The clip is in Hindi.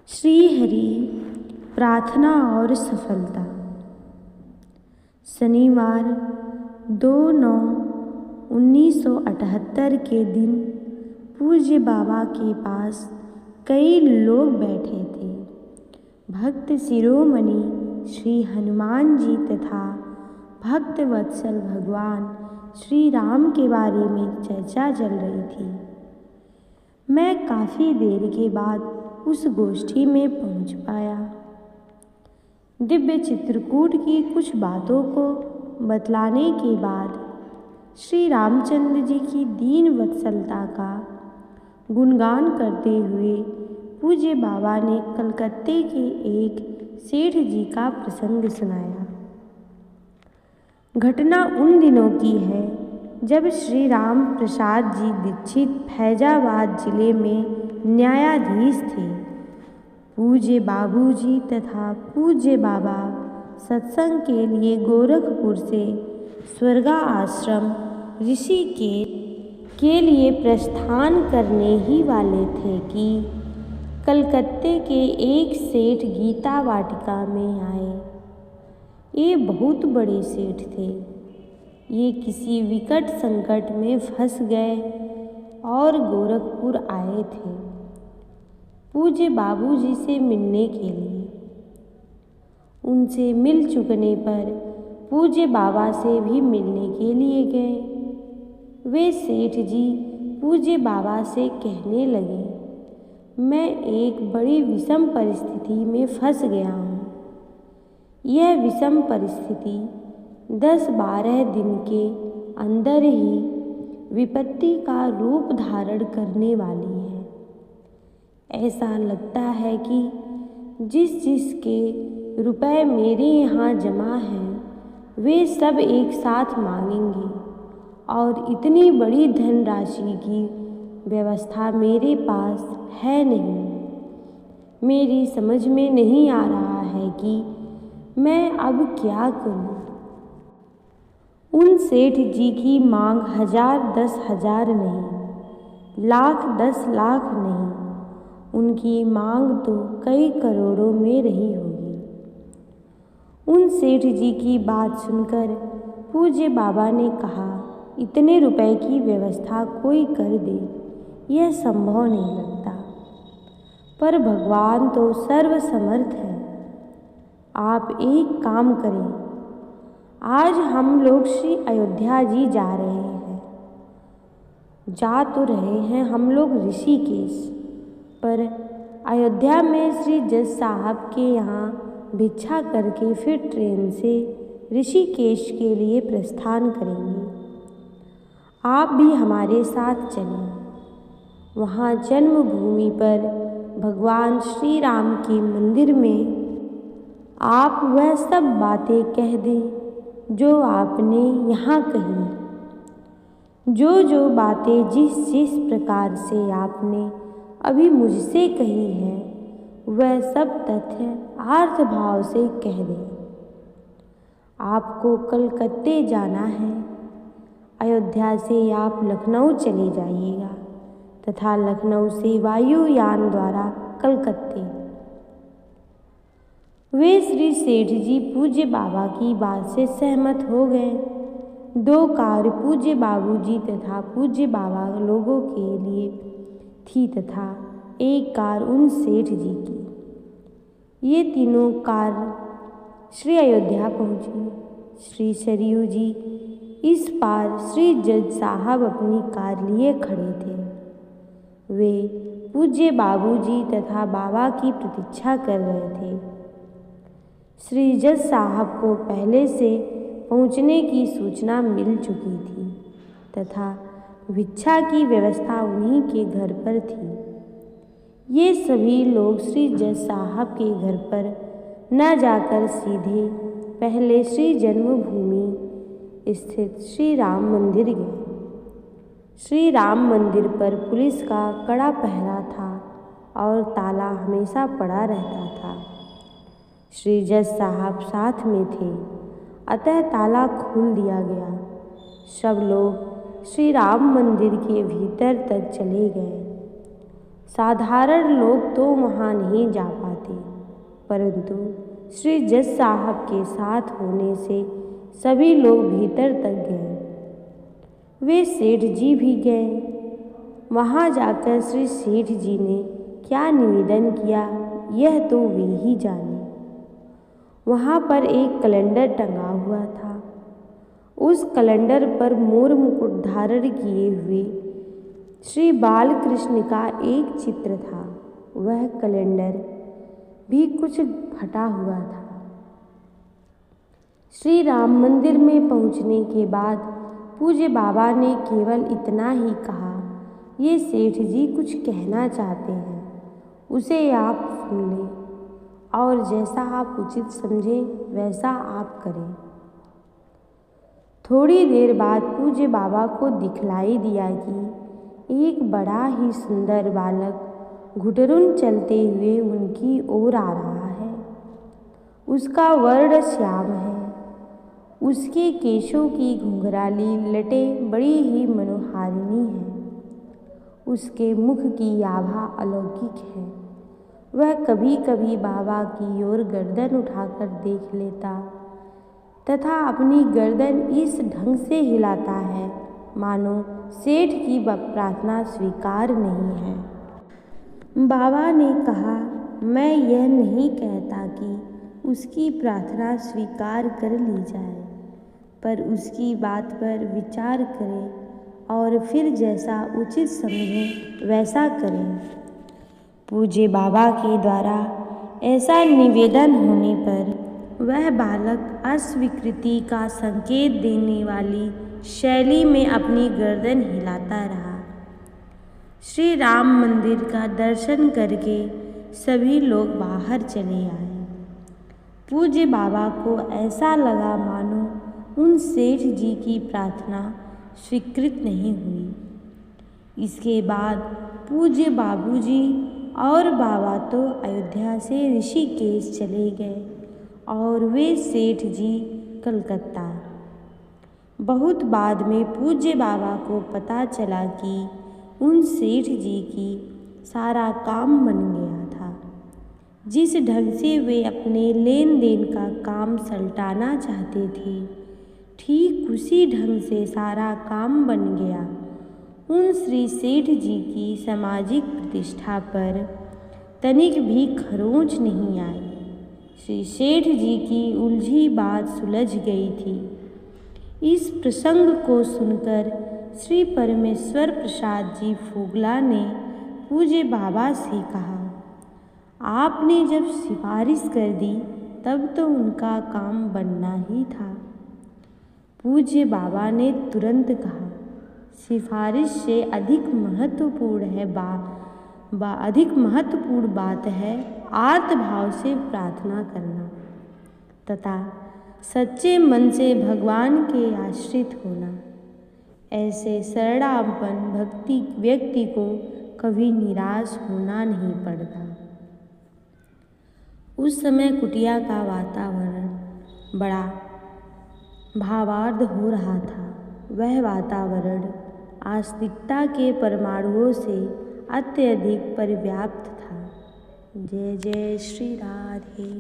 श्री हरि प्रार्थना और सफलता। शनिवार 2/9/1978 के दिन पूज्य बाबा के पास कई लोग बैठे थे। भक्त शिरोमणि श्री हनुमान जी तथा भक्त वत्सल भगवान श्री राम के बारे में चर्चा चल रही थी। मैं काफ़ी देर के बाद उस गोष्ठी में पहुंच पाया। दिव्य चित्रकूट की कुछ बातों को बतलाने के बाद श्री रामचंद्र जी की दीन वत्सलता का गुणगान करते हुए पूज्य बाबा ने कलकत्ते के एक सेठ जी का प्रसंग सुनाया। घटना उन दिनों की है जब श्री राम प्रसाद जी दीक्षित फैजाबाद जिले में न्यायाधीश थे। पूज्य बाबूजी तथा पूज्य बाबा सत्संग के लिए गोरखपुर से स्वर्गा आश्रम ऋषिकेश के लिए प्रस्थान करने ही वाले थे कि कलकत्ते के एक सेठ गीता वाटिका में आए। ये बहुत बड़े सेठ थे। ये किसी विकट संकट में फंस गए और गोरखपुर आए थे पूज्य बाबूजी से मिलने के लिए। उनसे मिल चुकने पर पूज्य बाबा से भी मिलने के लिए गए। वे सेठ जी पूज्य बाबा से कहने लगे, मैं एक बड़ी विषम परिस्थिति में फंस गया हूँ। यह विषम परिस्थिति 10-12 दिन के अंदर ही विपत्ति का रूप धारण करने वाली है। ऐसा लगता है कि जिसके रुपए मेरे यहाँ जमा हैं वे सब एक साथ मांगेंगे और इतनी बड़ी धनराशि की व्यवस्था मेरे पास है नहीं। मेरी समझ में नहीं आ रहा है कि मैं अब क्या करूं। उन सेठ जी की मांग 1000-10,000 नहीं, 1,00,000-10,00,000 नहीं, उनकी मांग तो कई करोड़ों में रही होगी। उन सेठ जी की बात सुनकर पूज्य बाबा ने कहा, इतने रुपए की व्यवस्था कोई कर दे, यह संभव नहीं लगता। पर भगवान तो सर्वसमर्थ है। आप एक काम करें, आज हम लोग श्री अयोध्या जी जा रहे हैं। जा तो रहे हैं हम लोग ऋषिकेश, पर अयोध्या में श्री जज साहब के यहाँ भिक्षा करके फिर ट्रेन से ऋषिकेश के लिए प्रस्थान करेंगे। आप भी हमारे साथ चलें। वहाँ जन्मभूमि पर भगवान श्री राम के मंदिर में आप वह सब बातें कह दें जो आपने यहाँ कही। जो बातें जिस प्रकार से आपने अभी मुझसे कही है वह सब तथ्य आर्थ भाव से कह दें। आपको कलकत्ते जाना है। अयोध्या से आप लखनऊ चले जाइएगा तथा लखनऊ से वायुयान द्वारा कलकत्ते। वे श्री सेठ जी पूज्य बाबा की बात से सहमत हो गए। 2 कार पूज्य बाबूजी तथा पूज्य बाबा लोगों के लिए थी तथा एक कार उन सेठ जी की। ये तीनों कार श्री अयोध्या पहुंची। श्री सरयू जी इस पार श्री जज साहब अपनी कार लिए खड़े थे। वे पूज्य बाबूजी तथा बाबा की प्रतीक्षा कर रहे थे। श्री जज साहब को पहले से पहुंचने की सूचना मिल चुकी थी तथा भिक्षा की व्यवस्था उन्हीं के घर पर थी। ये सभी लोग श्री जज साहब के घर पर न जाकर सीधे पहले श्री जन्मभूमि स्थित श्री राम मंदिर गए। श्री राम मंदिर पर पुलिस का कड़ा पहरा था और ताला हमेशा पड़ा रहता था। श्री जज साहब साथ में थे, अतः ताला खोल दिया गया। सब लोग श्री राम मंदिर के भीतर तक चले गए। साधारण लोग तो वहाँ नहीं जा पाते, परंतु श्री जज साहब के साथ होने से सभी लोग भीतर तक गए। वे सेठ जी भी गए। वहाँ जाकर श्री सेठ जी ने क्या निवेदन किया यह तो वे ही जाने। वहाँ पर एक कैलेंडर टंगा हुआ था। उस कैलेंडर पर मोर मुकुट धारण किए हुए श्री बालकृष्ण का एक चित्र था। वह कैलेंडर भी कुछ फटा हुआ था। श्री राम मंदिर में पहुँचने के बाद पूज्य बाबा ने केवल इतना ही कहा, ये सेठ जी कुछ कहना चाहते हैं, उसे आप सुन लें और जैसा आप उचित समझें वैसा आप करें। थोड़ी देर बाद पूज्य बाबा को दिखलाई दिया कि एक बड़ा ही सुंदर बालक घुटरुन चलते हुए उनकी ओर आ रहा है। उसका वर्ण श्याम है। उसके केशों की घुंघराली लटें बड़ी ही मनोहारिणी हैं। उसके मुख की आभा अलौकिक है। वह कभी कभी बाबा की ओर गर्दन उठाकर देख लेता तथा अपनी गर्दन इस ढंग से हिलाता है मानो सेठ की प्रार्थना स्वीकार नहीं है। बाबा ने कहा, मैं यह नहीं कहता कि उसकी प्रार्थना स्वीकार कर ली जाए, पर उसकी बात पर विचार करें और फिर जैसा उचित समझें वैसा करें। पूज्य बाबा के द्वारा ऐसा निवेदन होने पर वह बालक अस्वीकृति का संकेत देने वाली शैली में अपनी गर्दन हिलाता रहा। श्री राम मंदिर का दर्शन करके सभी लोग बाहर चले आए। पूज्य बाबा को ऐसा लगा मानो उन सेठ जी की प्रार्थना स्वीकृत नहीं हुई। इसके बाद पूज्य बाबूजी और बाबा तो अयोध्या से ऋषिकेश चले गए और वे सेठ जी कलकत्ता। बहुत बाद में पूज्य बाबा को पता चला कि उन सेठ जी की सारा काम बन गया था। जिस ढंग से वे अपने लेन देन का काम सलटाना चाहते थे, ठीक उसी ढंग से सारा काम बन गया। उन श्री सेठ जी की सामाजिक प्रतिष्ठा पर तनिक भी खरोंच नहीं आई। श्री सेठ जी की उलझी बात सुलझ गई थी। इस प्रसंग को सुनकर श्री परमेश्वर प्रसाद जी फोगला ने पूज्य बाबा से कहा, आपने जब सिफारिश कर दी तब तो उनका काम बनना ही था। पूज्य बाबा ने तुरंत कहा, सिफारिश से अधिक महत्वपूर्ण बात है आर्तभाव से प्रार्थना करना तथा सच्चे मन से भगवान के आश्रित होना। ऐसे शरणापन भक्ति व्यक्ति को कभी निराश होना नहीं पड़ता। उस समय कुटिया का वातावरण बड़ा भावार्थ हो रहा था। वह वातावरण आस्तिकता के परमाणुओं से अत्यधिक परिव्याप्त था। जय जय श्री राधे।